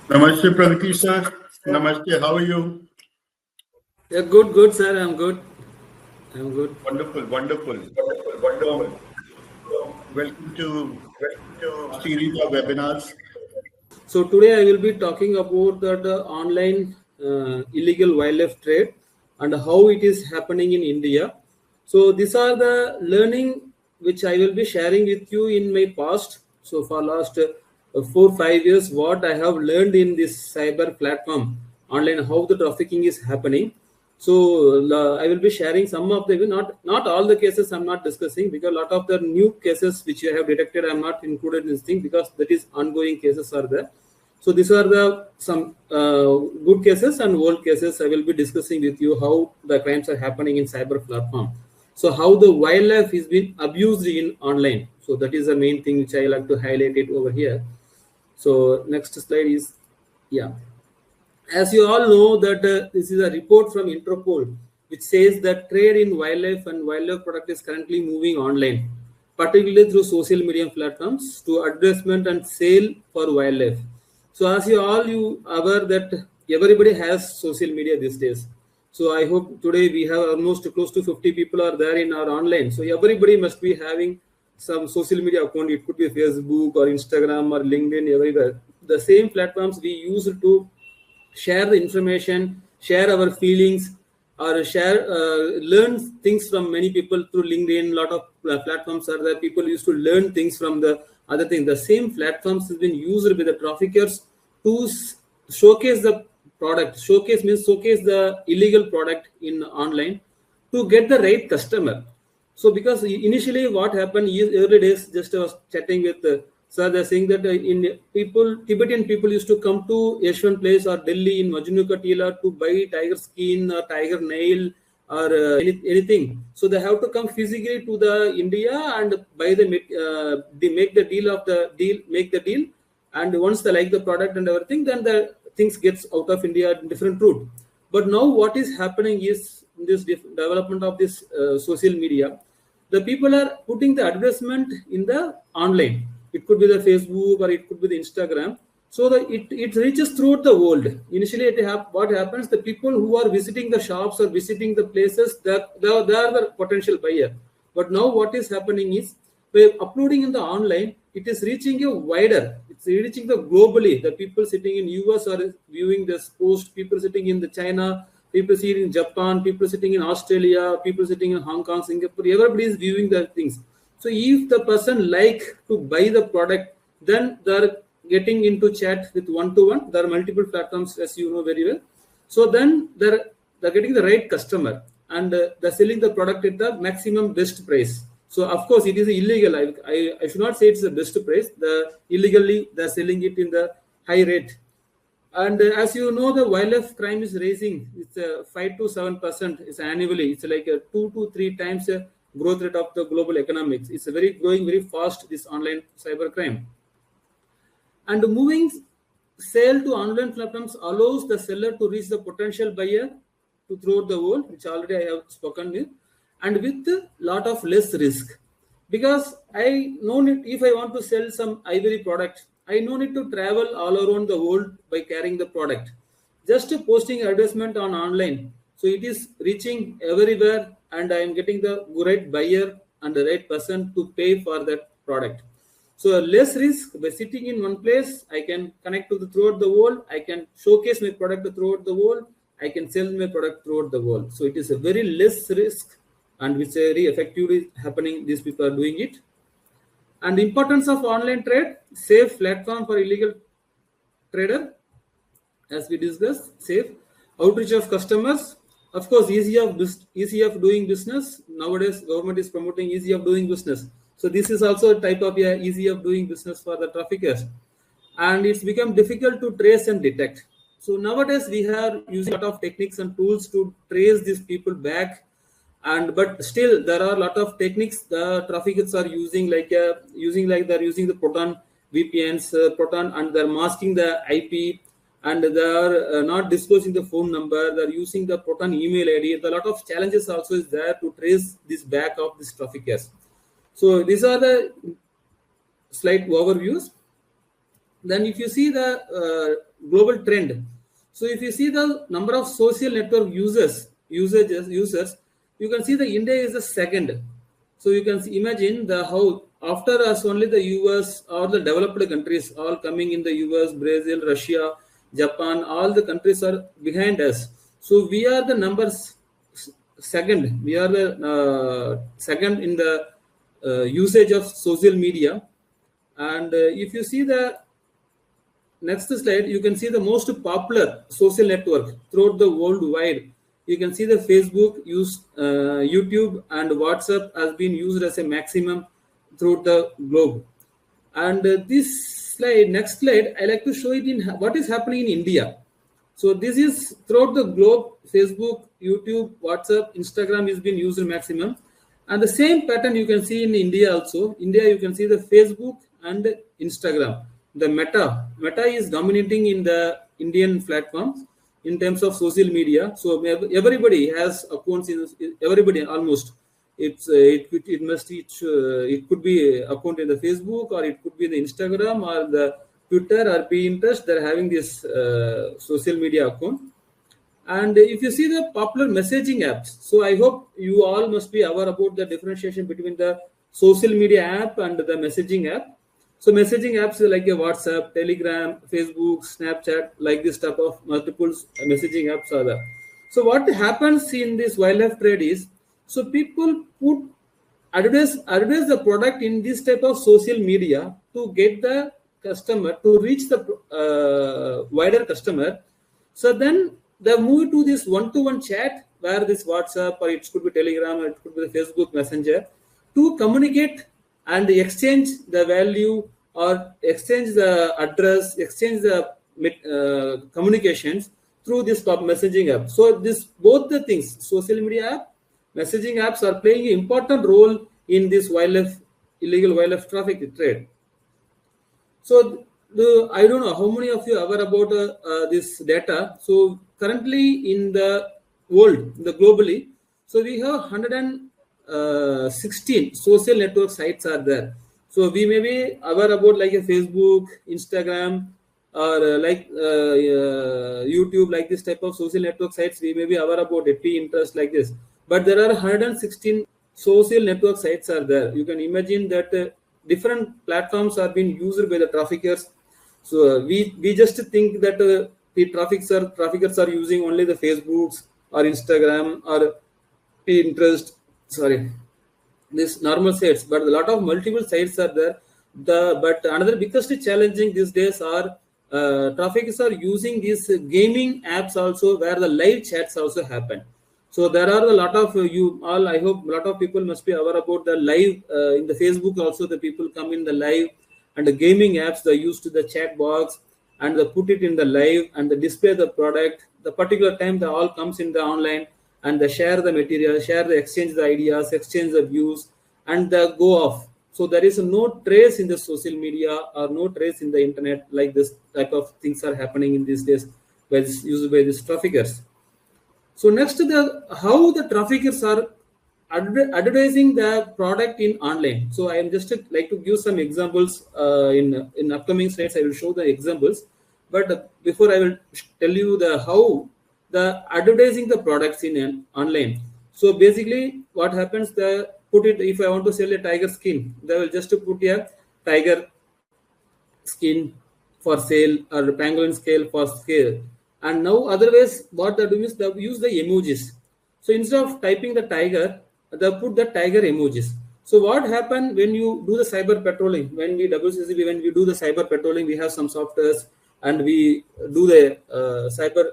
Namaste, Pragatheesh sir. Namaste, how are you? Yeah, good, sir. I'm good. I'm good. Wonderful, wonderful. So, welcome to series of webinars. So today I will be talking about that online illegal wildlife trade and how it is happening in India. So these are the learning which I will be sharing with you in my past. So for last 4 5 years, what I have learned in this cyber platform online, how the trafficking is happening. So I will be sharing some of the not all the cases I'm not discussing, because a lot of the new cases which you have detected I'm not included in this thing, because that is ongoing cases are there. So these are the some good cases and old cases. I will be discussing with you how the crimes are happening in cyber platform. So how the wildlife is being abused in online. So that is the main thing which I like to highlight it over here. So next slide is, yeah. As you all know that this is a report from Interpol which says that trade in wildlife and wildlife product is currently moving online, particularly through social media platforms to advertisement and sale for wildlife. So as you aware that everybody has social media these days. So I hope today we have almost close to 50 people are there in our online. So everybody must be having some social media account. It could be Facebook or Instagram or LinkedIn, everywhere. The same platforms we use to share the information, share our feelings, or learn things from many people through LinkedIn. A lot of platforms are there. People used to learn things from the other things. The same platforms has been used by the traffickers to showcase the product. Showcase means showcase the illegal product in online to get the right customer. So because initially what happened is early days, just I was chatting with sir, they're saying that in people, Tibetan people used to come to Yeshwan Place or Delhi in Majnu Katila to buy tiger skin or tiger nail or anything. So they have to come physically to the India and buy they make the deal of the deal, make the deal, and once they like the product and everything, then the things gets out of India in different route. But now what is happening is in this development of this social media, the people are putting the advertisement in the online. It could be the Facebook or it could be the Instagram. So it reaches throughout the world. Initially, what happens, the people who are visiting the shops or visiting the places, they are the potential buyer. But now what is happening is, by uploading in the online, it is reaching a wider. It's reaching the globally. The people sitting in US are viewing this post. People sitting in the China, people sitting in Japan, people sitting in Australia, people sitting in Hong Kong, Singapore. Everybody is viewing the things. So if the person like to buy the product, then they're getting into chat with one-to-one. There are multiple platforms, as you know very well. So then they're getting the right customer, and they're selling the product at the maximum best price. So of course it is illegal. I should not say it's the best price. The illegally they're selling it in the high rate. And as you know, the wildlife crime is raising. It's 5 to 7% is annually. It's like a 2 to 3 times growth rate of the global economics. It's very growing very fast, this online cyber crime. And moving sale to online platforms allows the seller to reach the potential buyer to throughout the world, which already I have spoken with, and with a lot of less risk. Because I no need, if I want to sell some ivory product, I no need to travel all around the world by carrying the product. Just posting advertisement on online. So it is reaching everywhere, and I am getting the right buyer and the right person to pay for that product. So less risk by sitting in one place. I can connect to the throughout the world. I can showcase my product throughout the world. I can sell my product throughout the world. So it is a very less risk, and which very effectively happening. These people are doing it. And the importance of online trade: safe platform for illegal trader, as we discussed, safe outreach of customers. Of course, easy of doing business. Nowadays, government is promoting easy of doing business. So this is also a type of easy of doing business for the traffickers, and it's become difficult to trace and detect. So nowadays we are using a lot of techniques and tools to trace these people back, and but still there are a lot of techniques the traffickers are using, they're using the proton VPNs, proton, and they're masking the IP, and they are not disclosing the phone number. They're using the proton email ID. A lot of challenges also is there to trace this back of these traffickers. So these are the slight overviews. then if you see the global trend, so if you see the number of social network users, you can see the India is the second. So you can imagine the how after us only the US or the developed countries all coming in the US, Brazil, Russia, Japan, all the countries are behind us. So we are the numbers second. We are the second in the usage of social media. And if you see the next slide, you can see the most popular social network throughout the worldwide. You can see the Facebook, YouTube, and WhatsApp has been used as a maximum throughout the globe. And this slide, next slide, I like to show it in what is happening in India. So this is throughout the globe, Facebook, YouTube, WhatsApp, Instagram is being used maximum. And the same pattern you can see in India also. India, you can see the Facebook and Instagram. The Meta is dominating in the Indian platforms in terms of social media. So everybody has accounts in everybody almost. It could be account in the Facebook, or it could be the Instagram or the Twitter or Pinterest. They're having this social media account. And if you see the popular messaging apps, so I hope you all must be aware about the differentiation between the social media app and the messaging app. So messaging apps like a WhatsApp, Telegram, Facebook, Snapchat, like this type of multiple messaging apps are there. So what happens in this wildlife trade is, so people put advertise the product in this type of social media to get the customer, to reach the wider customer. So then they move to this one-to-one chat where this WhatsApp, or it could be Telegram, or it could be the Facebook Messenger, to communicate and exchange the value or exchange the address, exchange the communications through this messaging app. So this both the things, social media app, messaging apps are playing an important role in this illegal wildlife traffic trade. So I don't know how many of you are aware about this data. So currently in the world, globally, so we have 116 social network sites are there. So we may be aware about like a Facebook, Instagram, or like YouTube, like this type of social network sites. We may be aware about it, Pinterest, like this. But there are 116 social network sites are there. You can imagine that different platforms are being used by the traffickers. So we just think that the traffickers are using only the Facebooks or Instagram or Pinterest. This normal sites, but a lot of multiple sites are there. But another biggest challenging these days are traffickers are using these gaming apps also, where the live chats also happen. So there are a lot of I hope a lot of people must be aware about the live in the Facebook also. The people come in the live, and the gaming apps, they use to the chat box and they put it in the live and they display the product. The particular time they all comes in the online, and they share the material, exchange the ideas, exchange the views, and they go off. So there is no trace in the social media or no trace in the internet, like this type of things are happening in these days used by these traffickers. So next, how the traffickers are advertising the product in online. So I am just like to give some examples in upcoming slides. I will show the examples, but before I will tell you how the advertising the products in online. So basically what happens, if I want to sell a tiger skin, they will just put a tiger skin for sale or pangolin scale for sale. And now otherwise what they do is they use the emojis. So instead of typing the tiger, they put the tiger emojis. So what happened when you do the cyber patrolling, when we WCCB, when we do the cyber patrolling, we have some softwares and we do the cyber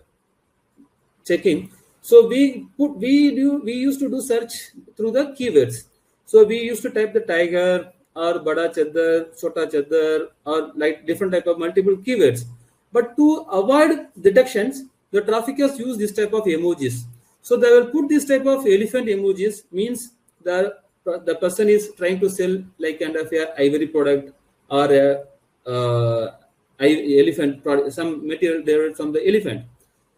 checking. So we used to do search through the keywords. So we used to type the tiger or bada chadar, chota chadar, or like different type of multiple keywords. But to avoid detections, the traffickers use this type of emojis. So they will put this type of elephant emojis, means the person is trying to sell like kind of a ivory product or a elephant product, some material derived from the elephant.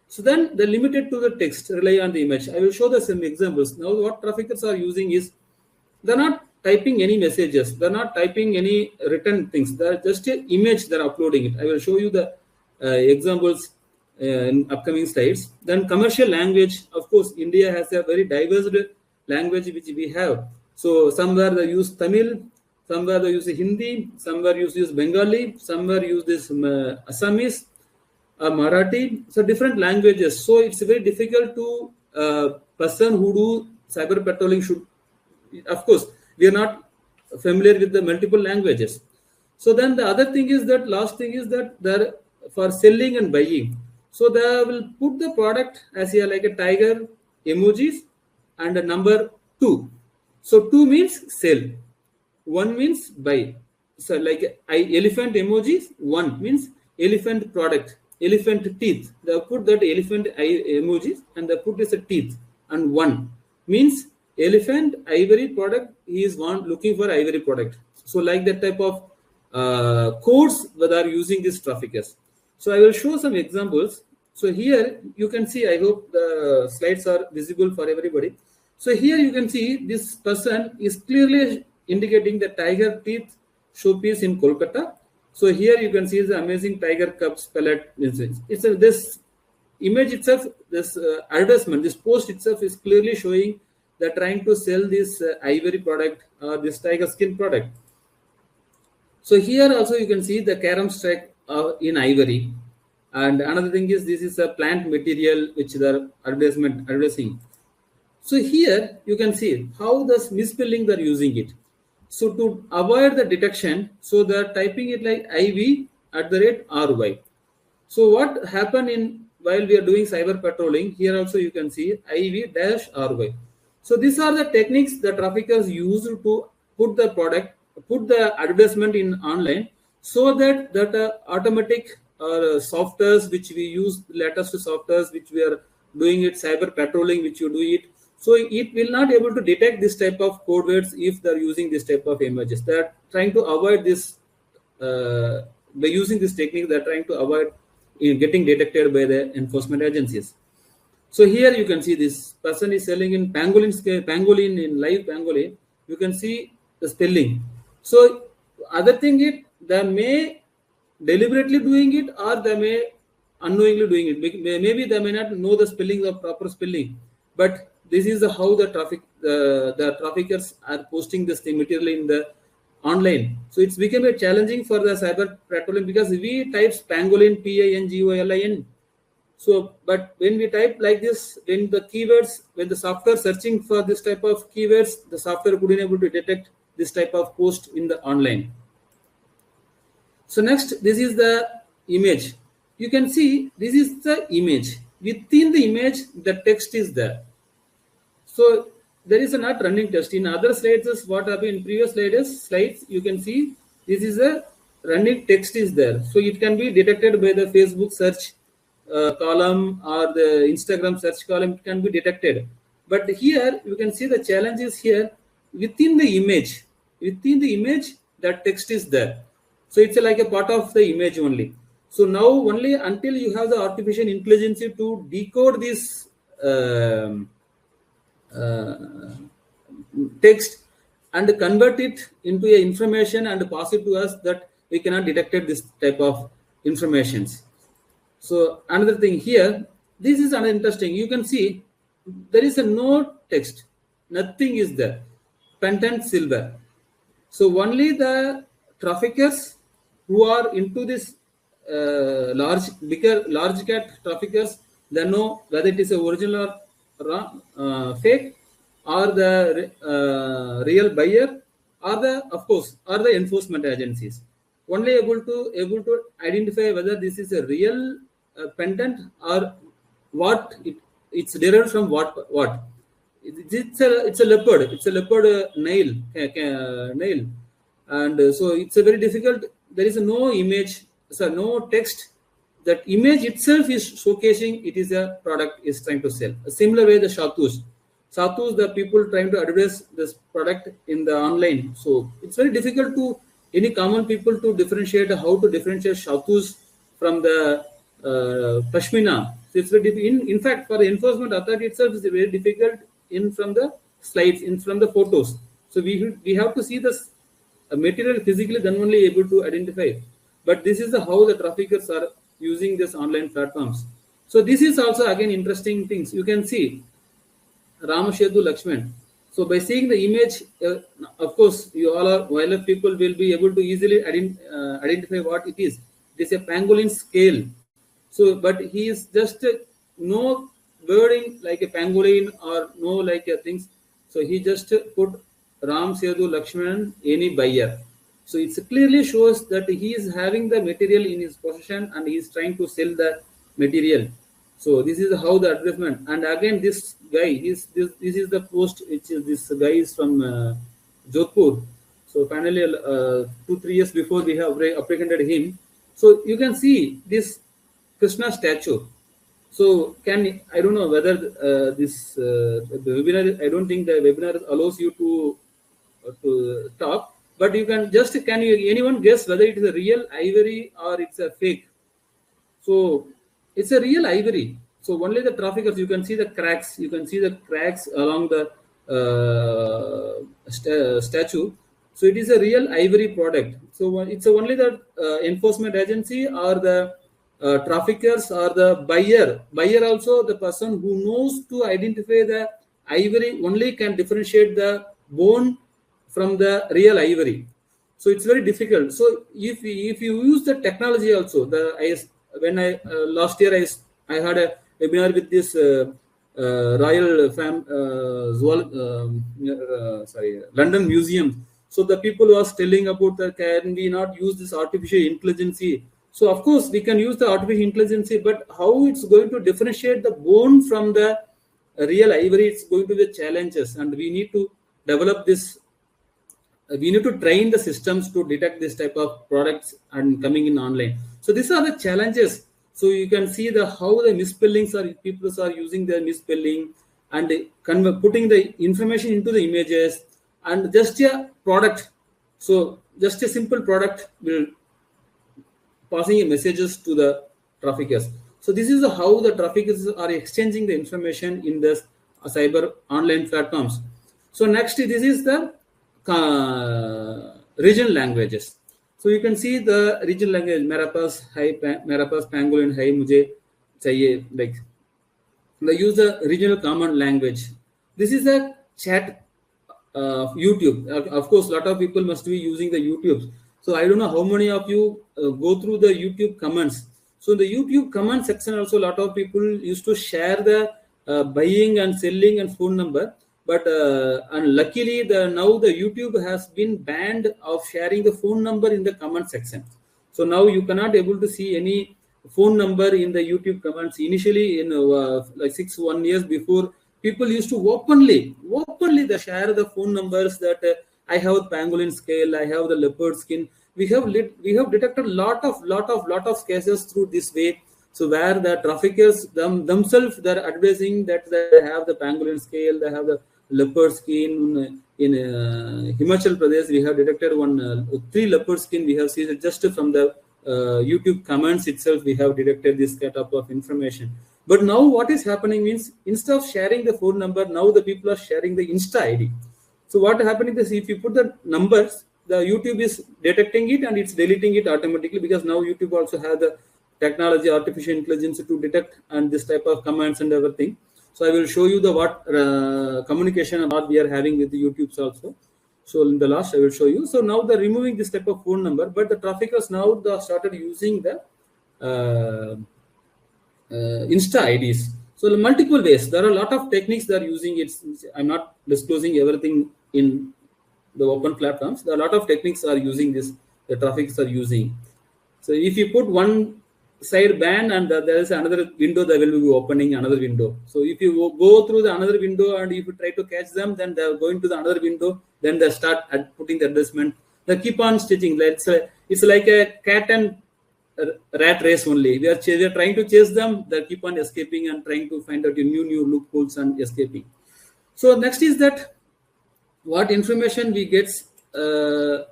So then they limited to the text, rely on the image. I will show the some examples. Now what traffickers are using is, they're not typing any messages. They're not typing any written things. They're just an image. They're uploading it. I will show you the examples in upcoming slides. Then commercial language. Of course, India has a very diverse language which we have. So somewhere they use Tamil, somewhere they use Hindi, somewhere use Bengali, somewhere use this Assamese, Marathi. So different languages. So it's very difficult to person who do cyber patrolling should. Of course, we are not familiar with the multiple languages. So then the other thing is that last thing is that they're for selling and buying. So they will put the product as here like a tiger emojis and a number 2. So 2 means sell, 1 means buy. So like elephant emojis, 1 means elephant product, elephant teeth. They put that elephant emojis and they put this a teeth, and 1 means elephant ivory product. He is looking for ivory product. So like that type of codes that are using these traffickers. So I will show some examples. So here you can see, I hope the slides are visible for everybody. So here you can see this person is clearly indicating the tiger teeth showpiece in Kolkata. So here you can see the amazing tiger cubs pellet. This image itself, this advertisement, this post itself is clearly showing they're trying to sell this ivory product or this tiger skin product. So here also you can see the carom strike in ivory. And another thing is this is a plant material which the advertising. So here you can see how the misspelling they're using it. So to avoid the detection, so they're typing it like IV@RY. So what happened while we are doing cyber patrolling, here also you can see IV-RY. So these are the techniques the traffickers use to put the advertisement in online, so that automatic softwares which we use, latest softwares which we are doing it, cyber patrolling which you do it. So it will not able to detect this type of code words if they are using this type of images. They are trying to avoid this by using this technique. They are trying to avoid getting detected by the enforcement agencies. So here you can see this person is selling in pangolin in live pangolin. You can see the spelling. So other thing they may deliberately doing it, or they may unknowingly doing it. Maybe they may not know the spelling, of proper spelling, but this is how the traffickers are posting this thing material in the online. So it's become a challenging for the cyber patrolling, because we type pangolin, PANGOLIN. So, but when we type like this, when the software searching for this type of keywords, the software couldn't able to detect this type of post in the online. So next, this is the image. You can see this is the image. Within the image, the text is there. So there is a not running test. In other slides, is what happened in previous slides, you can see this is a running text is there. So it can be detected by the Facebook search column or the Instagram search column. It can be detected. But here you can see the challenge is here within the image. Within the image, that text is there. So it's like a part of the image only. So now only until you have the artificial intelligence to decode this text and convert it into a information and pass it to us, that we cannot detect this type of informations. So another thing here, this is another interesting. You can see there is a no text, nothing is there. Pendant silver. So only the traffickers who are into this large cat traffickers, they know whether it is a original or fake, or the real buyer, or the enforcement agencies. Only able to identify whether this is a real pendant or what it's derived from what. It's a leopard. It's a leopard nail, and so it's a very difficult. There is no image, so no text. That image itself is showcasing it is a product is trying to sell. A similar way the Shatus, the people trying to advertise this product in the online. So it's very difficult to any common people to differentiate how to differentiate Shatus from the Pashmina. So it's very in fact, for the enforcement authority itself, is very difficult from the slides, from the photos. So we have to see this material physically, then only able to identify. But this is how the traffickers are using this online platforms. So this is also again interesting things. You can see Ramashedu Lakshman. So by seeing the image, of course, you all are wildlife people will be able to easily identify what it is. It is a pangolin scale. So, but he is just no birding like a pangolin or no like a things. So he just put Ram Sedu Lakshman any buyer. So it clearly shows that he is having the material in his possession and he is trying to sell the material. So this is how the advertisement. And again, this guy, this is the post. Which is this guy is from Jodhpur. So finally, 2-3 years before we have apprehended him. So you can see this Krishna statue. So I don't know whether the webinar. I don't think the webinar allows you to talk. But you can anyone guess whether it is a real ivory or it's a fake? So it's a real ivory. So only the traffickers, you can see the cracks. You can see the cracks along the statue. So it is a real ivory product. So it's only the enforcement agency or the traffickers or the buyer. Buyer also the person who knows to identify the ivory only can differentiate the bone from the real ivory. So it's very difficult. So if you use the technology also, when I last year I had a webinar with this Royal London Museum. So the people was telling about that can we not use this artificial intelligence? So of course we can use the artificial intelligence, but how it's going to differentiate the bone from the real ivory? It's going to be challenges, and we need to develop this. We need to train the systems to detect this type of products and coming in online. So these are the challenges. So you can see how the misspellings people are using their misspelling and putting the information into the images, and just a product. So just a simple product will passing messages to the traffickers. So this is how the traffickers are exchanging the information in the cyber online platforms. So next, this is the regional languages. So you can see the regional language. मेरा पास pangolin है, मुझे चाहिए, like they use the regional common language. This is a chat YouTube. Of course, a lot of people must be using the YouTube. So I don't know how many of you go through the YouTube comments. So the YouTube comment section also, a lot of people used to share the buying and selling and phone number. But and luckily, now the YouTube has been banned of sharing the phone number in the comment section. So now you cannot able to see any phone number in the YouTube comments. Initially, in like 1 years before, people used to openly they share the phone numbers that I have pangolin scale, I have the leopard skin. We have detected lot of cases through this way. So where the traffickers themselves they're advising that they have the pangolin scale, they have the leopard skin. In Himachal Pradesh, we have detected 3 leopard skin. We have seen it just from the YouTube comments itself. We have detected this type of information. But now what is happening means, instead of sharing the phone number, now the people are sharing the Insta ID. So what happening is, if you put the numbers, the YouTube is detecting it and it's deleting it automatically, because now YouTube also has the technology, artificial intelligence to detect and this type of commands and everything. So I will show you the communication and what we are having with the YouTubes also. So in the last I will show you. So now they're removing this type of phone number, but the traffickers now they started using the Insta IDs. So multiple ways. There are a lot of techniques they are using. I'm not disclosing everything in the open platforms. There are a lot of techniques are using this. The traffickers are using. So if you put one side ban and there is another window, they will be opening another window. So if you go through the another window and if you try to catch them, then they are going to the another window. Then they start putting the advertisement. They keep on stitching. It's like a cat and rat race only. We are trying to chase them. They keep on escaping and trying to find out new loopholes and escaping. So next is that what information we get. So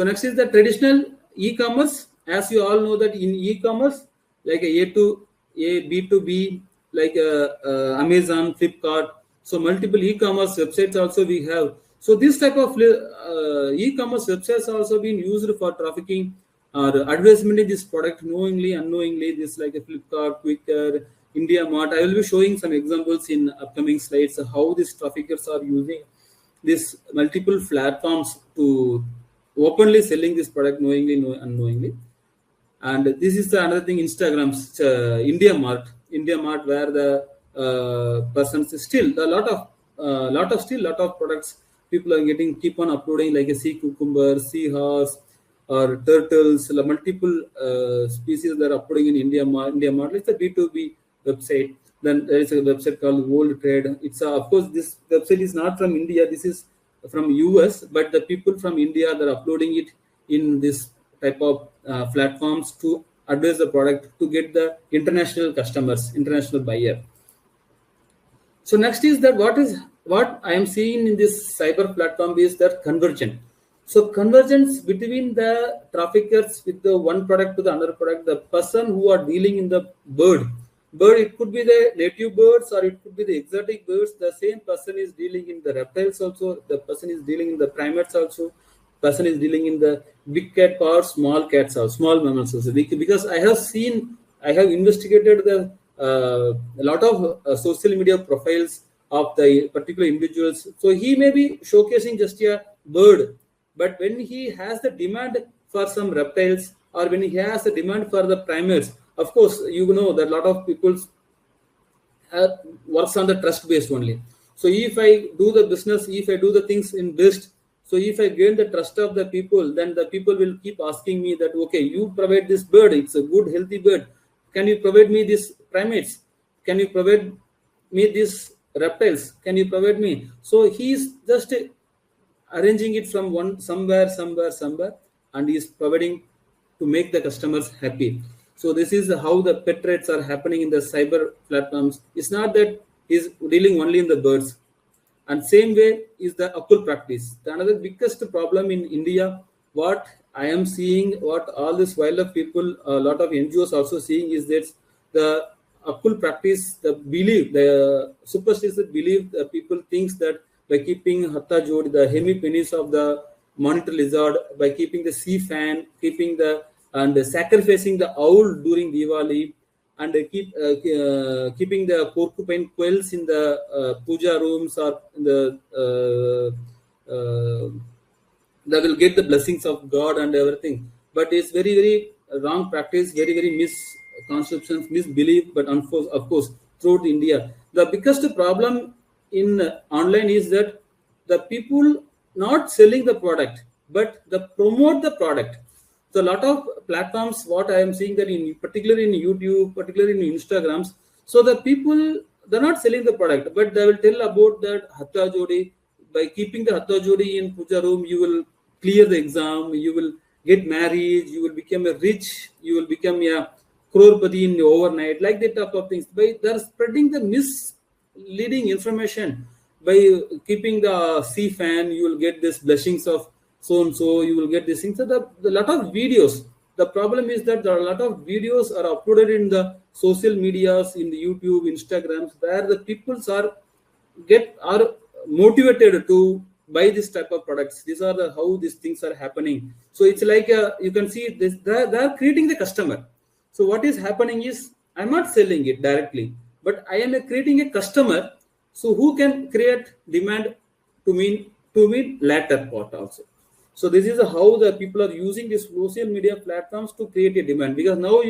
next is the traditional e-commerce. As you all know that in e-commerce, like A to A, B to B, like Amazon, Flipkart. So multiple e-commerce websites also we have. So this type of e-commerce websites are also being used for trafficking or advertisement this product knowingly, unknowingly. This like a Flipkart, Quicker, India Mart. I will be showing some examples in upcoming slides of how these traffickers are using these multiple platforms to openly selling this product knowingly, unknowingly. And this is the another thing, Instagram's India Mart, where the persons still a lot of products people are getting keep on uploading like a sea cucumber, seahorse, or turtles. Multiple species that are uploading in India Mart. It's a B2B website. Then there is a website called World Trade. It's of course this website is not from India. This is from US, but the people from India that are uploading it in this type of platforms to advertise the product to get the international customers, international buyer. So next is that what I am seeing in this cyber platform is that conversion. So convergence between the traffickers with the one product to the another product, the person who are dealing in the bird, it could be the native birds or it could be the exotic birds. The same person is dealing in the reptiles also. The person is dealing in the primates also. Person is dealing in the big cat or small cats or small mammals also. Because I have investigated the a lot of social media profiles of the particular individuals. So he may be showcasing just a bird, but when he has the demand for some reptiles or when he has a demand for the primates, of course, you know that a lot of people works on the trust based only. So if I do the business, if I do the things in best, so if I gain the trust of the people, then the people will keep asking me that, okay, you provide this bird, it's a good, healthy bird. Can you provide me these primates? Can you provide me these reptiles? Can you provide me? So he's just arranging it from somewhere, and he's providing to make the customers happy. So this is how the pet rates are happening in the cyber platforms. It's not that he's dealing only in the birds. And same way is the occult practice. The another biggest problem in India, what I am seeing, what all these wildlife people, a lot of NGOs also seeing is that the occult practice, the superstitious belief, the people thinks that by keeping Hatta Jodi, the hemipenis of the monitor lizard, by keeping the sea fan, and sacrificing the owl during Diwali, and keeping the porcupine quills in the puja rooms or in they will get the blessings of God and everything. But it's very, very wrong practice, very, very misconceptions, misbelief. But of course, throughout India, the biggest problem in online is that the people not selling the product, but they promote the product. So a lot of platforms, what I am seeing that particularly in YouTube, particularly in Instagrams, so the people, they're not selling the product, but they will tell about that Hatta Jodi. By keeping the Hatta Jodi in puja room, you will clear the exam, you will get married, you will become a rich, you will become a crorepati in overnight, like that type of things. They're spreading the misleading information. By keeping the sea fan, you will get this blessings of so and so, you will get these things. So the lot of videos. The problem is that there are a lot of videos are uploaded in the social medias, in the YouTube, Instagrams, where the people are motivated to buy this type of products. These are how these things are happening. So it's like you can see this. They are creating the customer. So what is happening is I'm not selling it directly, but I am creating a customer. So who can create demand to meet latter part also. So this is how the people are using these social media platforms to create a demand. Because now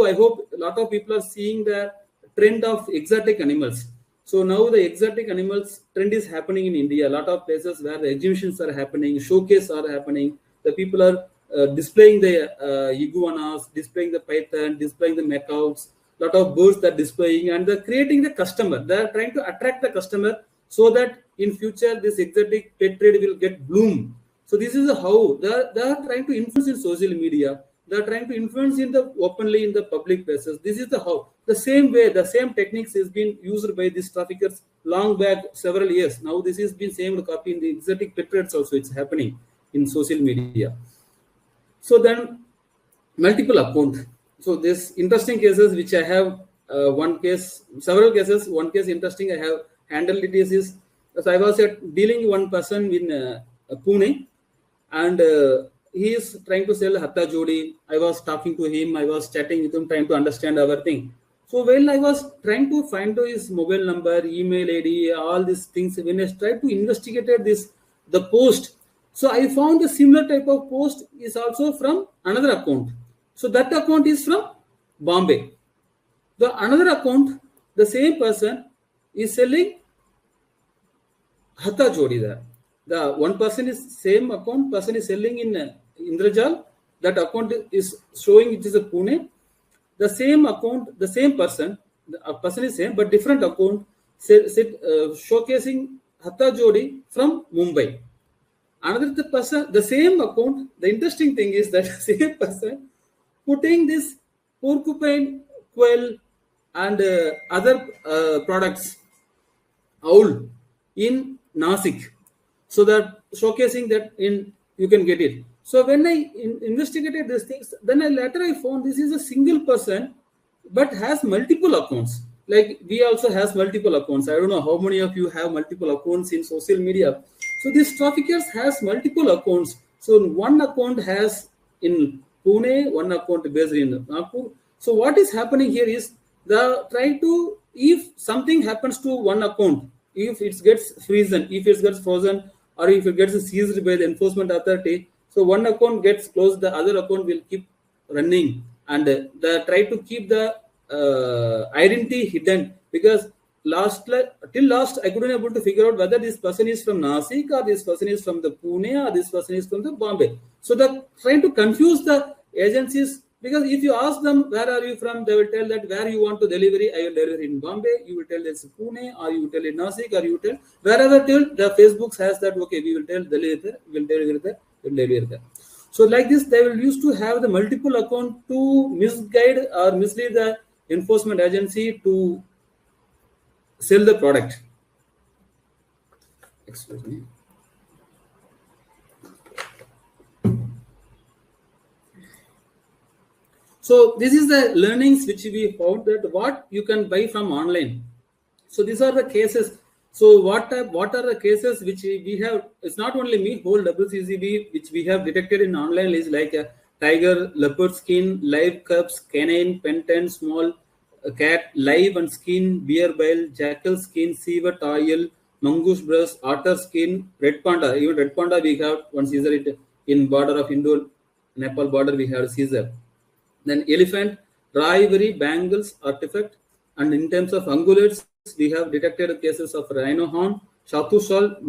I hope a lot of people are seeing the trend of exotic animals. So now the exotic animals trend is happening in India. A lot of places where the exhibitions are happening, showcase are happening. The people are displaying the iguanas, displaying the python, displaying the macaques. Lot of birds that are displaying, and they're creating the customer. They're trying to attract the customer so that in future this exotic pet trade will get bloom. So this is how they are trying to influence in social media. They are trying to influence openly in the public places. This is the same way, the same techniques has been used by these traffickers long back, several years. Now this has been same copy in the exotic pet trades also. It's happening in social media. So then multiple account. So this interesting cases which I have several cases. One case interesting I have handled it is So I was dealing one person in Pune, and he is trying to sell Hatta Jodi. I was talking to him, I was chatting with him, trying to understand our thing. So when I was trying to find his mobile number, email ID, all these things, when I tried to investigate the post, so I found a similar type of post is also from another account. So that account is from Bombay. The another account, the same person is selling Hatha Jodi there. The one person is same account, person is selling in Indrajal. That account is showing it is a Pune. The same account, the same person, the person is same, but different account showcasing Hatha Jodi from Mumbai. Another person, the same account, the interesting thing is that same person putting this porcupine quail and other products, owl, in Nasik, so that showcasing that in you can get it. So when I investigated these things, then later I found this is a single person, but has multiple accounts. Like we also has multiple accounts. I don't know how many of you have multiple accounts in social media. So these traffickers has multiple accounts. So one account has in Pune, one account based in Nagpur. So what is happening here is the try to, if something happens to one account, if it gets frozen, if it gets frozen, or if it gets seized by the enforcement authority, so one account gets closed, the other account will keep running, and the try to keep the identity hidden, because till last I couldn't able to figure out whether this person is from Nasik or this person is from the Pune or this person is from the Bombay. So the trying to confuse the agencies, because if you ask them where are you from, they will tell that where you want to delivery, I will deliver in Bombay. You will tell it's Pune, or you will tell in Nasik, or you will tell wherever till the Facebook has that okay, we will tell deliver there, we will deliver there, we will deliver there. So like this, they will used to have the multiple account to misguide or mislead the enforcement agency to sell the product. Excuse me. So this is the learnings which we found, that what you can buy from online. So these are the cases. So what are the cases which we have? It's not only me, whole WCCB which we have detected in online is like a tiger, leopard skin, live cubs, canine, penton, small cat, live and skin, bear bile, jackal skin, civet oil, mongoose breast, otter skin, red panda. Even red panda we have one Caesar in border of Indo-Nepal border we have Caesar. Then elephant, raw ivory, bangles, artifact, and in terms of ungulates, we have detected cases of rhino horn, shatusal,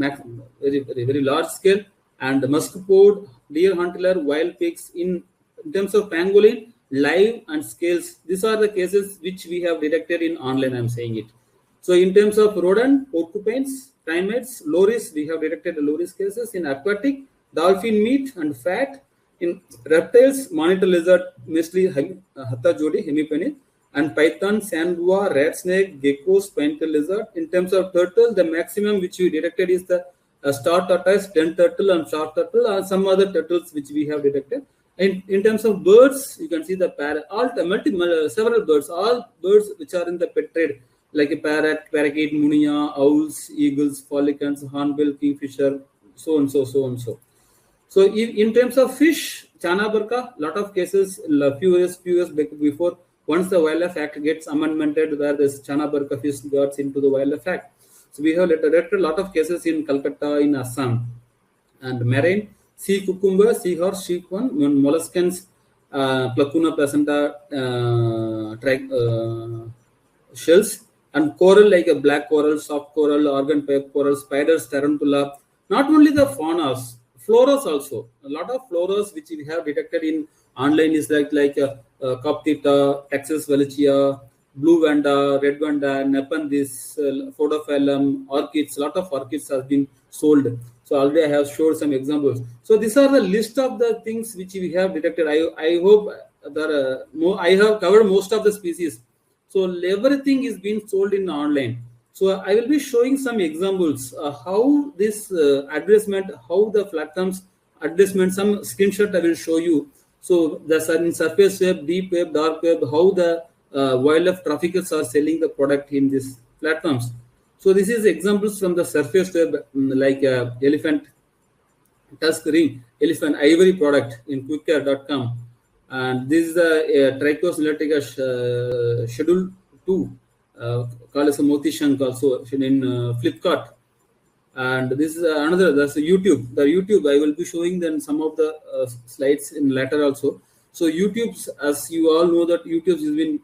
very large scale, and muskpode, deer huntler, wild pigs. In terms of pangolin, live and scales, these are the cases which we have detected in online. I'm saying it. So in terms of rodent, porcupines, primates, loris, we have detected the loris cases. In aquatic, dolphin meat and fat. In reptiles, monitor lizard, mostly Hatha Jodi, hemipenny, and python, sandboa, rat snake, gecko, spine-tailed lizard. In terms of turtle, the maximum which we detected is the star tortoise, den turtle, and shark turtle, and some other turtles which we have detected. In terms of birds, you can see the parrot, several birds, all birds which are in the pet trade, like a parrot, parakeet, munia, owls, eagles, pelicans, hornbill, kingfisher, so and so. So in terms of fish, Chana Barka, lot of cases, few years before, once the Wildlife Act gets amendmented, where this Chana Barka fish got into the Wildlife Act. So we have detected a lot of cases in Calcutta, in Assam. And marine, sea cucumber, seahorse, sheepworm, molluscans, Placuna placenta shells, and coral like a black coral, soft coral, organ pipe coral, spiders, tarantula. Not only the faunas, floras also. A lot of floras which we have detected in online is like Coptita, Texas Valencia, blue vanda, red vanda, nepenthes, photophyllum, orchids. A lot of orchids has been sold. So already I have showed some examples. So these are the list of the things which we have detected. I hope that I have covered most of the species. So everything is being sold in online. So I will be showing some examples how this advertisement, how the platforms advertisement, some screenshot I will show you. So the surface web, deep web, dark web, how the wildlife traffickers are selling the product in these platforms. So this is examples from the surface web, like elephant tusk ring, elephant ivory product in quicker.com. And this is the Trichosynthetica schedule 2, called as a Moti Shank also in Flipkart. And this is another, that's a YouTube. The YouTube, I will be showing then some of the slides in later also. So YouTube, as you all know, that YouTube has been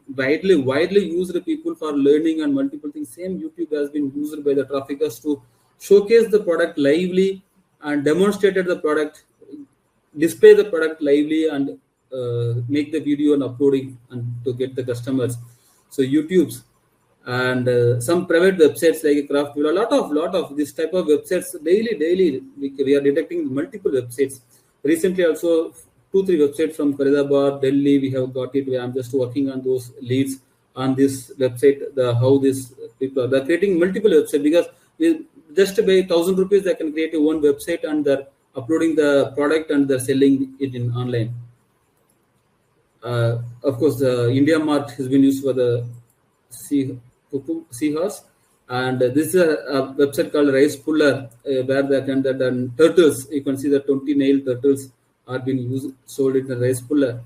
widely used by people for learning and multiple things. Same YouTube has been used by the traffickers to showcase the product lively and demonstrated the product, display the product lively, and make the video and uploading and to get the customers. So YouTube's and some private websites like Craftwheel, lot of this type of websites daily we are detecting multiple websites. Recently also 2-3 websites from Faridabad, Delhi, we have got it. I'm just working on those leads on this website. How these people they're creating multiple websites, because just by 1,000 rupees they can create one website and they're uploading the product and they're selling it in online. Of course, the India Mart has been used for the seahorse, and this is a website called Rice Puller, where the turtles, you can see the 20 nail turtles are being sold in the Rice Puller.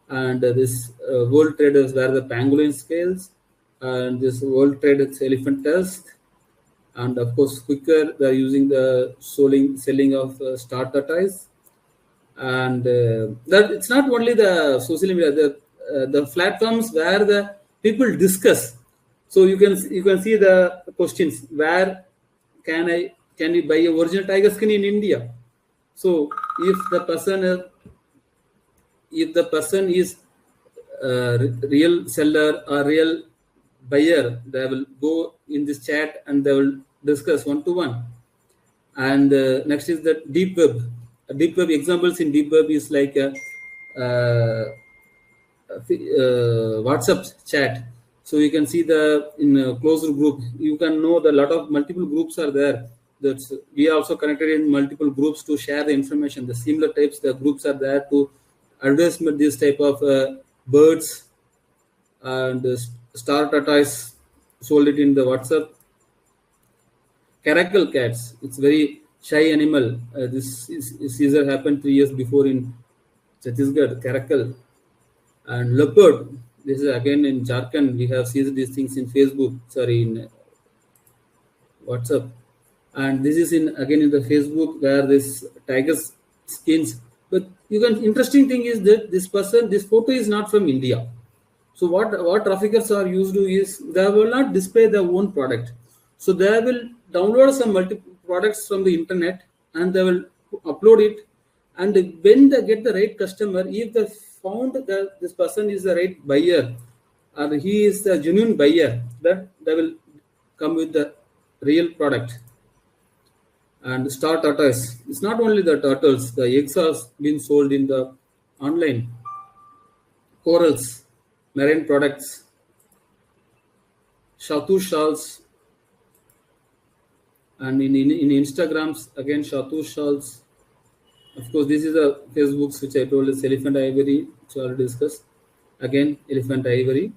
And this World Trade is where the pangolin scales, and this World Trade is elephant tusk. And of course, Quicker, they're using the selling of star tortoise. And that it's not only the social media, the platforms where the people discuss. So you can see the questions, where can we buy a original tiger skin in India? So if the person is real seller or real buyer, they will go in this chat and they will discuss one-to-one. And next is the deep web. Deep web examples in deep web is like WhatsApp chat. So you can see in a closed group, you can know that a lot of multiple groups are there. We are also connected in multiple groups to share the information. The similar types, the groups are there to advertisement this type of birds and star tortoise, sold it in the WhatsApp. Caracal cats, it's very shy animal. This seizure happened 3 years before in Chhattisgarh, Caracal. And leopard, this is again in Jharkhand. We have seized these things in in WhatsApp. And this is again in the Facebook, where this tiger skins. But interesting thing is that this photo is not from India. So what traffickers are used to is they will not display their own product. So they will download some multiple products from the internet and they will upload it. And when they get the right customer, if they found that this person is the right buyer or he is a genuine buyer, then they will come with the real product. And star tortoise, it's not only the turtles, the eggs are being sold in the online. Corals, marine products, shatu shawls, and in Instagrams again shatu shawls. Of course, this is a Facebooks which I told is elephant ivory, which I already discussed. Again, elephant ivory,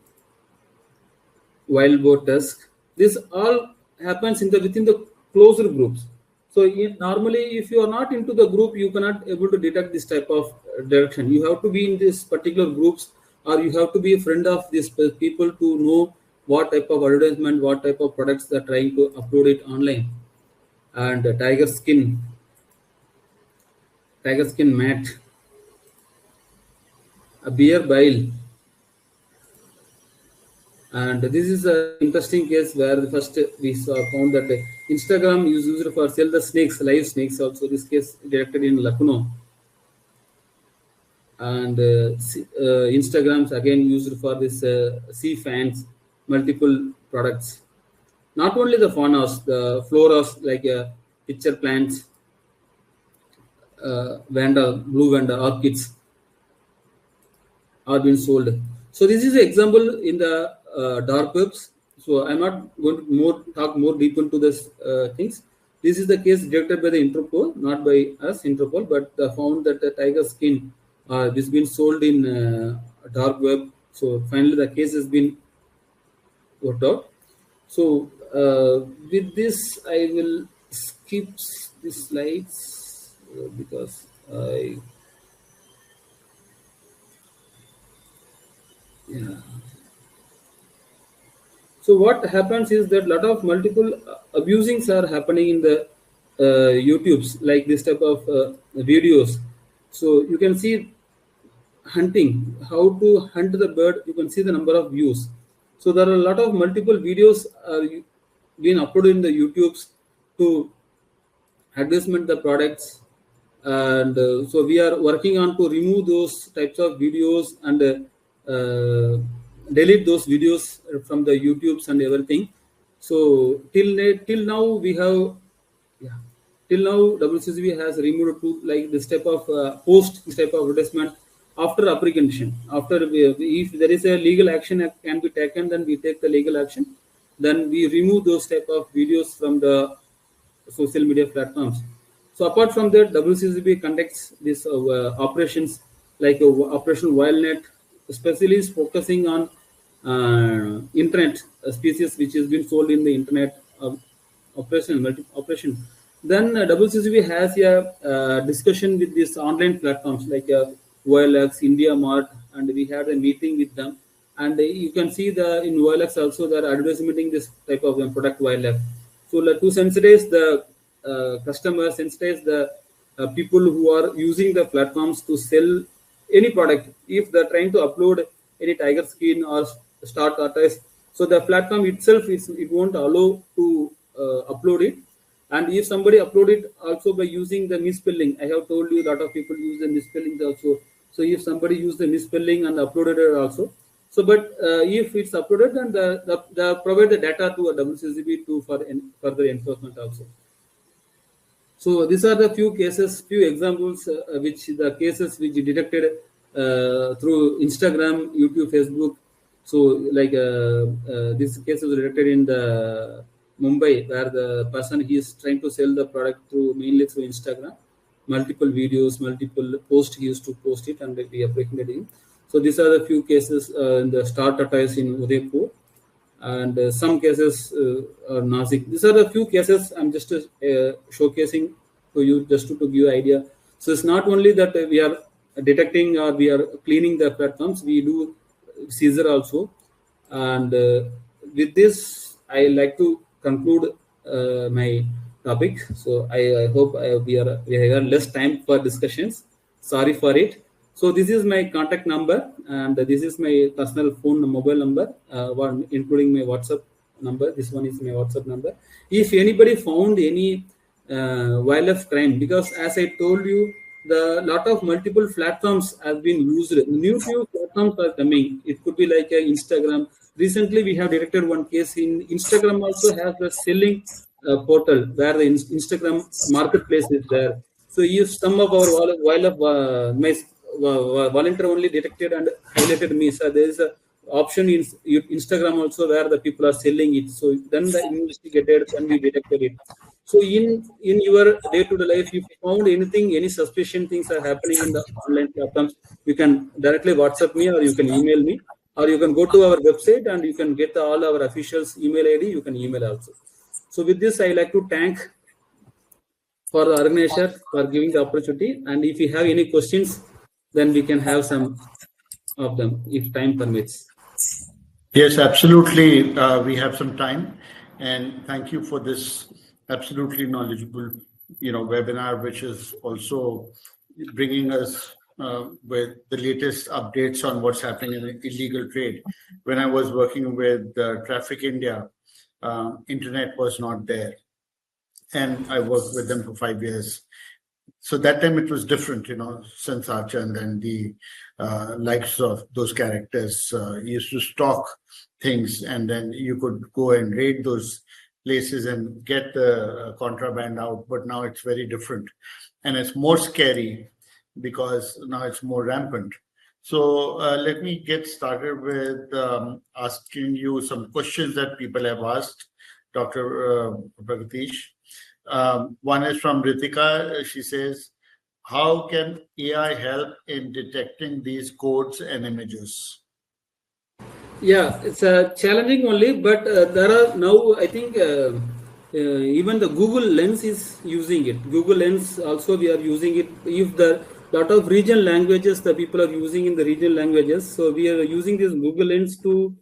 wild boar tusk. This all happens within the closed groups. So normally, if you are not into the group, you cannot able to detect this type of direction. You have to be in this particular groups, or you have to be a friend of these people to know what type of advertisement, what type of products they are trying to upload it online. And tiger skin mat, a bear bile. And this is an interesting case where the first we found that Instagram is used for sell the snakes, live snakes. Also, this case directed in Lucknow. And Instagrams again used for this sea fans, multiple products. Not only the faunas, the floras like pitcher plants, blue vanda, orchids are being sold. So this is an example in the dark webs. So I'm not going to talk more deep into this things. This is the case detected by the Interpol, not by us, Interpol, but found that the tiger skin is been sold in dark web. So finally the case has been worked out. So with this, I will skip the slides because yeah. So what happens is that lot of multiple abusings are happening in the YouTubes, like this type of videos. So you can see hunting, how to hunt the bird. You can see the number of views. So there are a lot of multiple videos being uploaded in the YouTubes to advertisement the products, and so we are working on to remove those types of videos and delete those videos from the YouTubes and everything. So till now we have, yeah, till now WCCB has removed to like this type of post, this type of advertisement after apprehension. After if there is a legal action that can be taken, then we take the legal action. Then we remove those type of videos from the social media platforms. So apart from that, WCCB conducts these operations like Operation Wildnet, especially is focusing on internet species which is being sold in the internet operation. Then WCCB has a discussion with these online platforms like OLX, India Mart, and we had a meeting with them. And you can see the in OLX also they are advertising this type of product wildlife. So to sensitize the customers, sensitize the people who are using the platforms to sell any product. If they're trying to upload any tiger skin or star tortoise, so the platform itself it won't allow to upload it. And if somebody upload it also by using the misspelling, I have told you a lot of people use the misspellings also. So if somebody use the misspelling and uploaded it also, so but if it's uploaded, then the provide the data to a WCCB to for further enforcement also. So these are the few cases, few examples, which the cases which detected through Instagram, YouTube, Facebook. So like this case was detected in the Mumbai, where the person he is trying to sell the product through mainly through Instagram. Multiple videos, multiple posts he used to post it, and we apprehended him. So these are the few cases in the star tortoise in Udaipur, and some cases are Nasik. These are the few cases I'm just showcasing to you, just to give you idea. So it's not only that we are detecting or we are cleaning the platforms, we do seizure also. And with this, I like to conclude my topic. So I hope we have less time for discussions. Sorry for it. So this is my contact number, and this is my personal phone mobile number, including my WhatsApp number. This one is my WhatsApp number. If anybody found any wildlife crime, because as I told you, the lot of multiple platforms have been used. New few platforms are coming. It could be like Instagram. Recently, we have detected one case in Instagram also has the selling portal where the Instagram marketplace is there. So if some of our wildlife volunteer only detected and highlighted me, so there is a option in Instagram also where the people are selling it. So then the investigated and we detected it. So in your day-to-day life, if you found anything, any suspicion things are happening in the online platforms, you can directly WhatsApp me or you can email me, or you can go to our website and you can get all our officials email ID. You can email also. So with this, I like to thank for the organizer for giving the opportunity. And if you have any questions, then we can have some of them if time permits. Yes, absolutely. We have some time, and thank you for this absolutely knowledgeable, webinar, which is also bringing us with the latest updates on what's happening in illegal trade. When I was working with Traffic India, internet was not there, and I worked with them for 5 years. So that time it was different, since Archand and the likes of those characters used to stalk things, and then you could go and raid those places and get the contraband out. But now it's very different, and it's more scary because now it's more rampant. So let me get started with asking you some questions that people have asked, Dr. Pragatheesh. One is from Ritika. She says, how can AI help in detecting these codes and images? Yeah, it's challenging only, but there are now, I think, even the Google Lens is using it. Google Lens also we are using it. If the lot of regional languages the people are using in the regional languages, so we are using this Google Lens to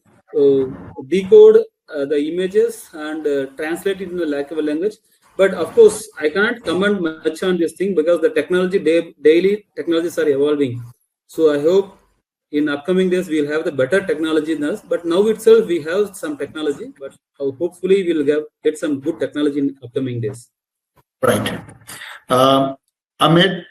decode the images and translate it in the local language. But of course, I cannot comment much on this thing because the technology daily technologies are evolving. So I hope in upcoming days we'll have the better technology than us, but now itself we have some technology, but hopefully we'll get some good technology in upcoming days. Right. Amit,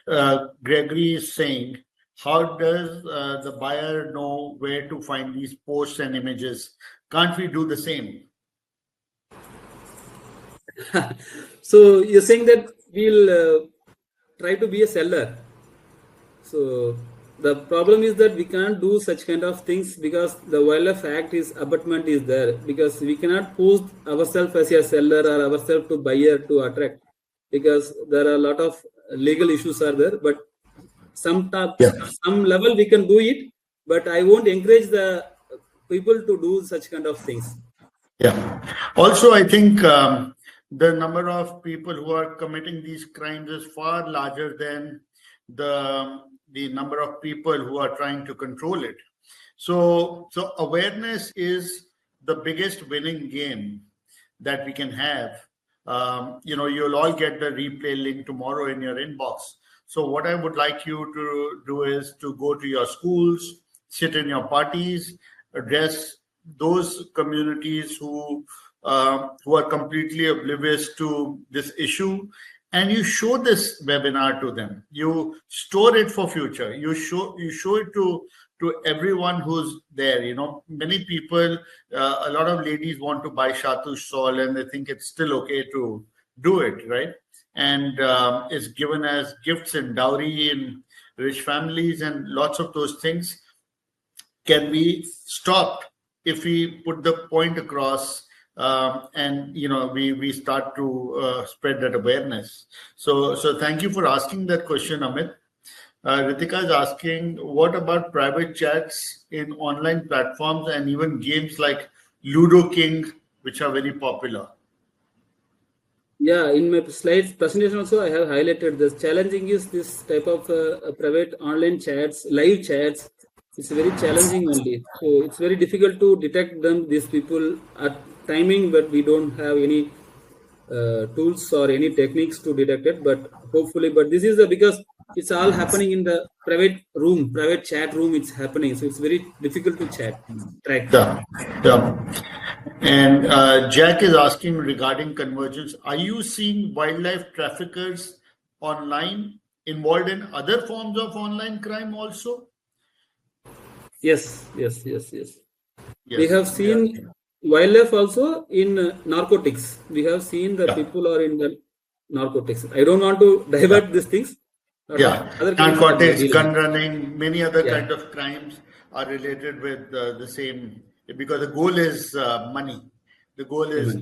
Gregory is saying, how does the buyer know where to find these posts and images? Can't we do the same? So you're saying that we'll try to be a seller. So the problem is that we can't do such kind of things because the Wildlife Act is abutment is there, because we cannot post ourselves as a seller or ourselves to buyer to attract, because there are a lot of legal issues are there. But some level we can do it, but I won't encourage the people to do such kind of things. Yeah. Also, I think the number of people who are committing these crimes is far larger than the number of people who are trying to control it. So awareness is the biggest winning game that we can have. You'll all get the replay link tomorrow in your inbox. So what I would like you to do is to go to your schools, sit in your parties, address those communities who are completely oblivious to this issue, and you show this webinar to them. You store it for future. You show it to everyone who's there. Many people, a lot of ladies want to buy Shatush shawl and they think it's still okay to do it, right? And it's given as gifts and dowry in rich families, and lots of those things can be stopped if we put the point across, and we start to spread that awareness. So thank you for asking that question, Amit. Ritika is asking, what about private chats in online platforms and even games like Ludo King, which are very popular? Yeah, in my slides presentation also I have highlighted this. Challenging is this type of private online chats, live chats. It's very challenging only. So it's very difficult to detect them, these people at timing, but we don't have any tools or any techniques to detect it. But hopefully, but this is because it's all happening in the private chat room. It's happening, so it's very difficult to track. Yeah. And Jack is asking regarding convergence. Are you seeing wildlife traffickers online involved in other forms of online crime also? Yes. We have seen wildlife also in narcotics. We have seen the people are in the narcotics. I don't want to divert these things. Narcotics, gun running, many other kind of crimes are related with the same, because the goal is money. The goal is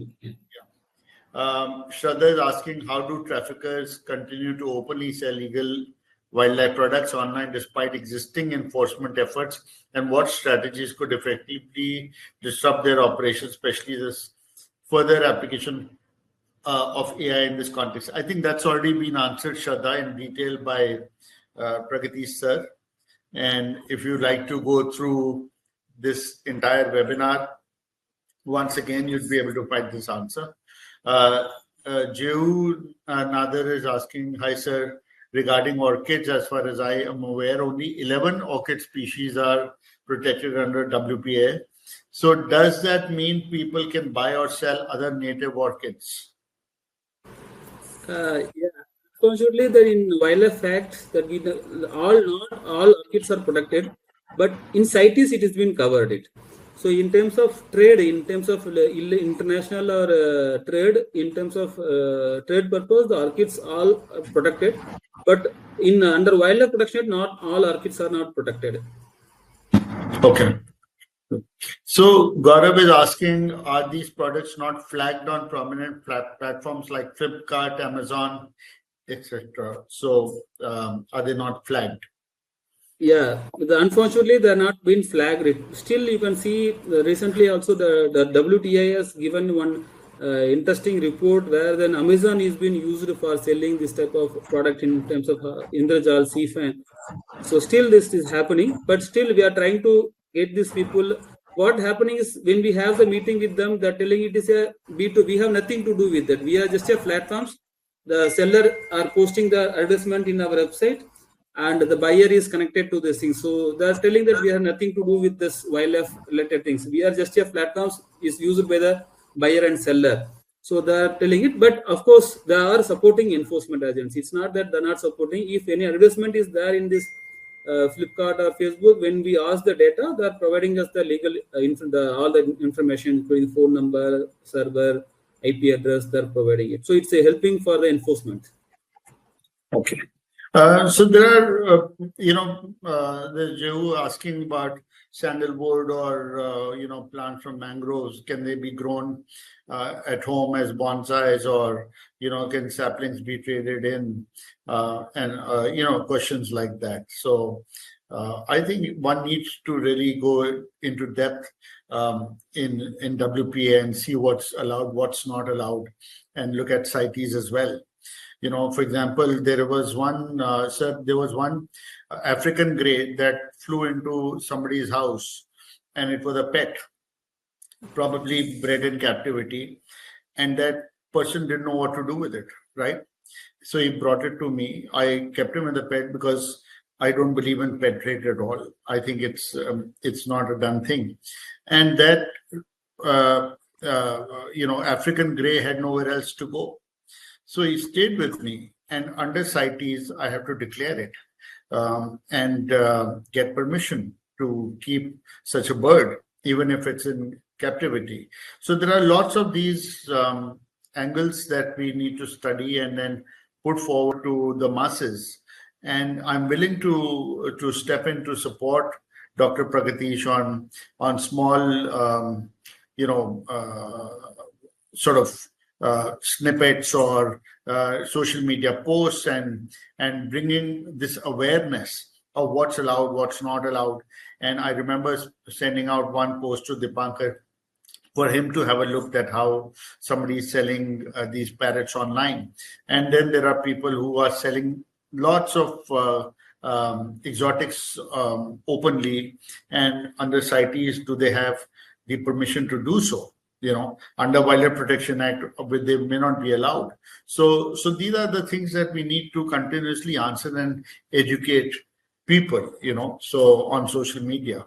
Shraddha is asking, how do traffickers continue to openly sell illegal wildlife products online despite existing enforcement efforts, and what strategies could effectively disrupt their operations, especially this further application of AI in this context? I think that's already been answered, Shraddha, in detail by Pragatheesh sir. And if you'd like to go through this entire webinar once again, you'd be able to find this answer. Jehu Nader is asking, hi sir, regarding orchids, as far as I am aware, only 11 orchid species are protected under WPA. So does that mean people can buy or sell other native orchids? Yeah. Unfortunately, that in Wildlife Act that not all orchids are protected, but in CITES it has been covered it. So in terms of trade, in terms of international or trade, in terms of trade purpose, the orchids all are protected. But in under wildlife protection, not all orchids are not protected. Okay. So Gaurav is asking, are these products not flagged on prominent platforms like Flipkart, Amazon, etc.? So are they not flagged? Yeah, unfortunately, they're not been flagged. Still, you can see recently also the WTI has given one interesting report where then Amazon is being used for selling this type of product in terms of Indrajal sea fan. So still this is happening, but still we are trying to get these people. What happening is when we have the meeting with them, they're telling it is a B2. We have nothing to do with that. We are just a platforms. The seller are posting the advertisement in our website, and the buyer is connected to this thing. So they're telling that we have nothing to do with this wildlife related things. We are just a platforms is used by the buyer and seller. So they're telling it, but of course they are supporting enforcement agents. It's not that they're not supporting. If any advertisement is there in this Flipkart or Facebook, when we ask the data, they are providing us the legal all the information, including phone number, server, IP address. They're providing it. So it's a helping for the enforcement. Okay. So there are, there's Jehu asking about sandalwood or, plants from mangroves. Can they be grown at home as bonsais, or, can saplings be traded in? And questions like that. So I think one needs to really go into depth in WPA and see what's allowed, what's not allowed, and look at CITES as well. For example, there was one African grey that flew into somebody's house, and it was a pet, probably bred in captivity, and that person didn't know what to do with it, right? So he brought it to me. I kept him in the pet because I don't believe in pet trade at all. I think it's not a done thing, and that African grey had nowhere else to go. So he stayed with me, and under CITES, I have to declare it and get permission to keep such a bird, even if it's in captivity. So there are lots of these angles that we need to study and then put forward to the masses. And I'm willing to step in to support Dr. Pragatheesh on small, sort of snippets or social media posts and bringing this awareness of what's allowed, what's not allowed. And I remember sending out one post to Dipankar for him to have a look at how somebody is selling these parrots online. And then there are people who are selling lots of exotics openly, and under CITES, do they have the permission to do so? Under Wildlife Protection Act, they may not be allowed. So these are the things that we need to continuously answer and educate people, so on social media.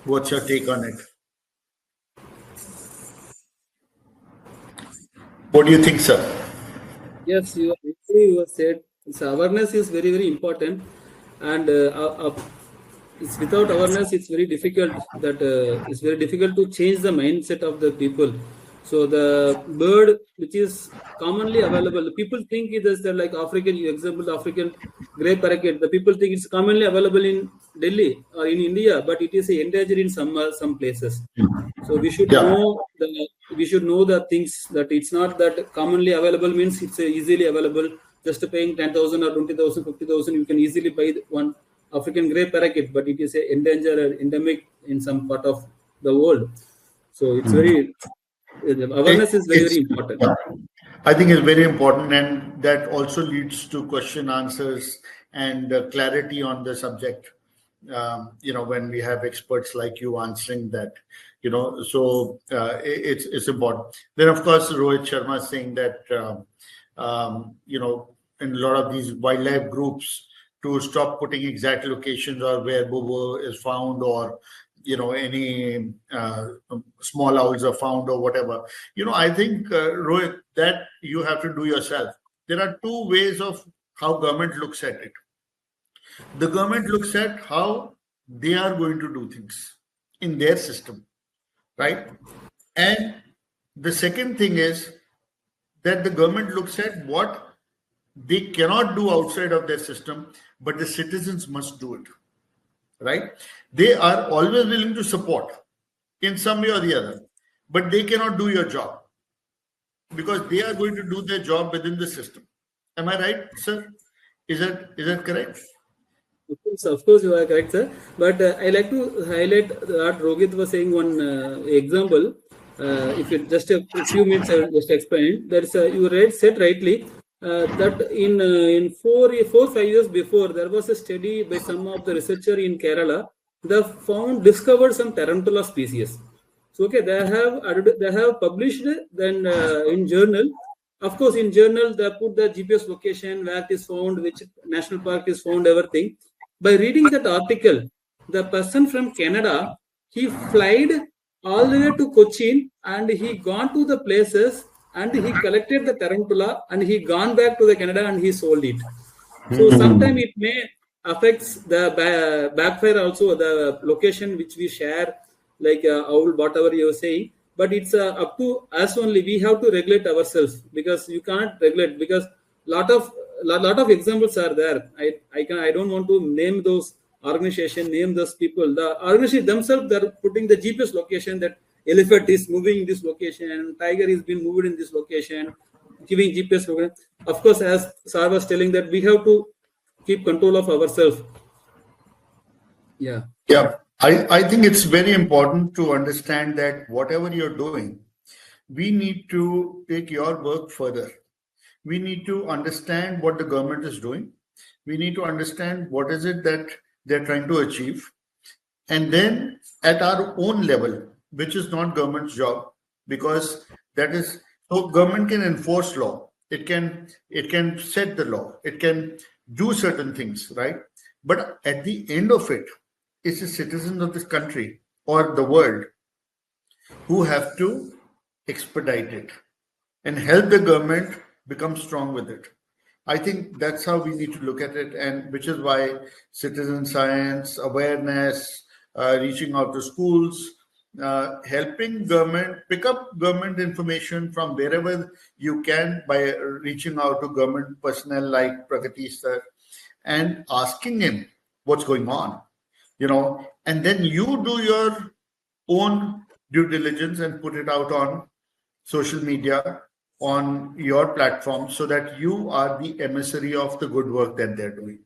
What's your take on it? What do you think, sir? Yes, you said awareness is very, very important, and it's without awareness, it's very difficult to change the mindset of the people. So the bird, which is commonly available, people think it is like African, example, African grey parakeet. The people think it's commonly available in Delhi or in India, but it is endangered in some places. So we should know the things, that it's not that commonly available means it's easily available. Just paying 10,000 or 20,000, 50,000, you can easily buy one African grey parakeet, but it is a endangered or endemic in some part of the world. So it's awareness is very important. I think it's very important, and that also leads to question answers and clarity on the subject. When we have experts like you answering that, so it's important. Then, of course, Rohit Sharma is saying that, in a lot of these wildlife groups, to stop putting exact locations or where Bobo is found, or any small owls are found or whatever. I think, Rohit, that you have to do yourself. There are two ways of how government looks at it. The government looks at how they are going to do things in their system, right? And the second thing is that the government looks at what they cannot do outside of their system, but the citizens must do it, right? They are always willing to support in some way or the other, but they cannot do your job because they are going to do their job within the system. Am I right, sir? Is that correct? Of course, you are correct, sir. But I like to highlight what Rohit was saying. One example. If it just a few minutes, I will just explain. There is you said rightly that in 5 years before, there was a study by some of the researcher in Kerala. They discovered some tarantula species. So okay, they have published then in journal. Of course, in journal they put the GPS location, where it is found, which national park is found, everything. By reading that article, the person from Canada, he flied all the way to Cochin and he gone to the places and he collected the tarantula and he gone back to the Canada and he sold it. So sometimes it may affects the backfire also, the location which we share, like owl, whatever you're saying. But it's up to us only. We have to regulate ourselves, because you can't regulate, because lot of examples are there. I don't want to name those organization, name those people. The organization themselves, they're putting the GPS location that elephant is moving in this location, tiger is being moved in this location, giving GPS location. Of course, as Sir was telling, that we have to keep control of ourselves. Yeah. Yeah. I think it's very important to understand that whatever you're doing, we need to take your work further. We need to understand what the government is doing. We need to understand what is it that they're trying to achieve. And then at our own level, which is not government's job, because that is, so government can enforce law. It can set the law. It can do certain things, right? But at the end of it, it's the citizens of this country or the world who have to expedite it and help the government become strong with it. I think that's how we need to look at it, and which is why citizen science, awareness, reaching out to schools, helping government, pick up government information from wherever you can by reaching out to government personnel like Pragatheesh sir and asking him what's going on. And then you do your own due diligence and put it out on social media, on your platform, so that you are the emissary of the good work that they're doing.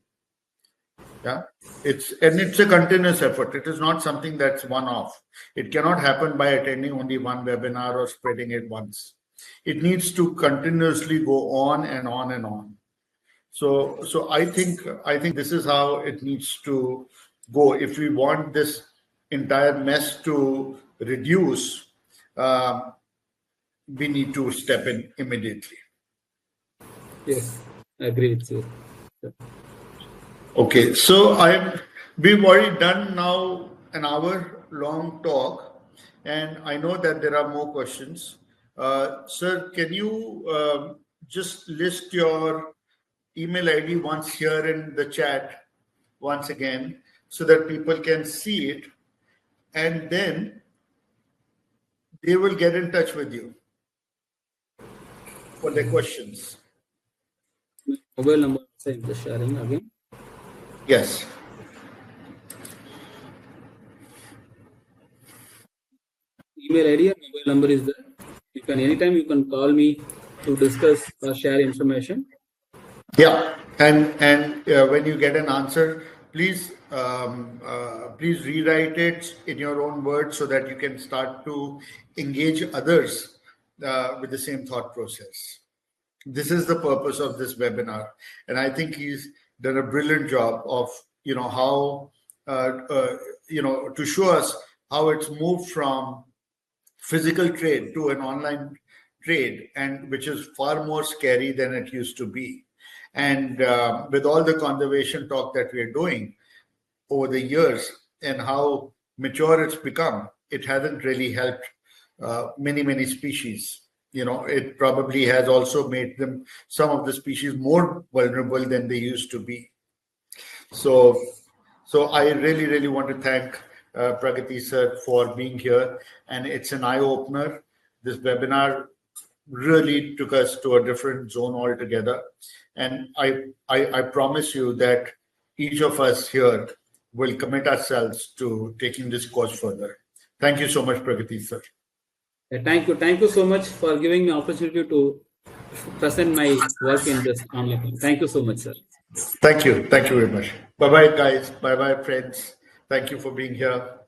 Yeah, it's a continuous effort. It is not something that's one-off. It cannot happen by attending only one webinar or spreading it once. It needs to continuously go on and on and on. So I think this is how it needs to go. If we want this entire mess to reduce, we need to step in immediately. Yes, I agree with you. Okay, so we've already done now an hour-long talk, and I know that there are more questions. Sir, can you just list your email ID once here in the chat once again, so that people can see it, and then they will get in touch with you for their questions. Mobile number, same, the sharing again. Yes. Email ID and mobile number is there. You can anytime you can call me to discuss or share information. Yeah, and when you get an answer, please rewrite it in your own words so that you can start to engage others with the same thought process. This is the purpose of this webinar, and I think he's done a brilliant job of how to show us how it's moved from physical trade to an online trade, and which is far more scary than it used to be. And with all the conservation talk that we are doing over the years and how mature it's become, it hasn't really helped many species. It probably has also made some of the species more vulnerable than they used to be. So I really want to thank Pragatheesh sir for being here, and it's an eye-opener. This webinar really took us to a different zone altogether, and I promise you that each of us here will commit ourselves to taking this cause further. Thank you so much, Pragatheesh sir. Thank you so much for giving me opportunity to present my work in this online. Thank you so much, sir. Thank you. Thank you very much. Bye bye, guys. Bye bye, friends. Thank you for being here.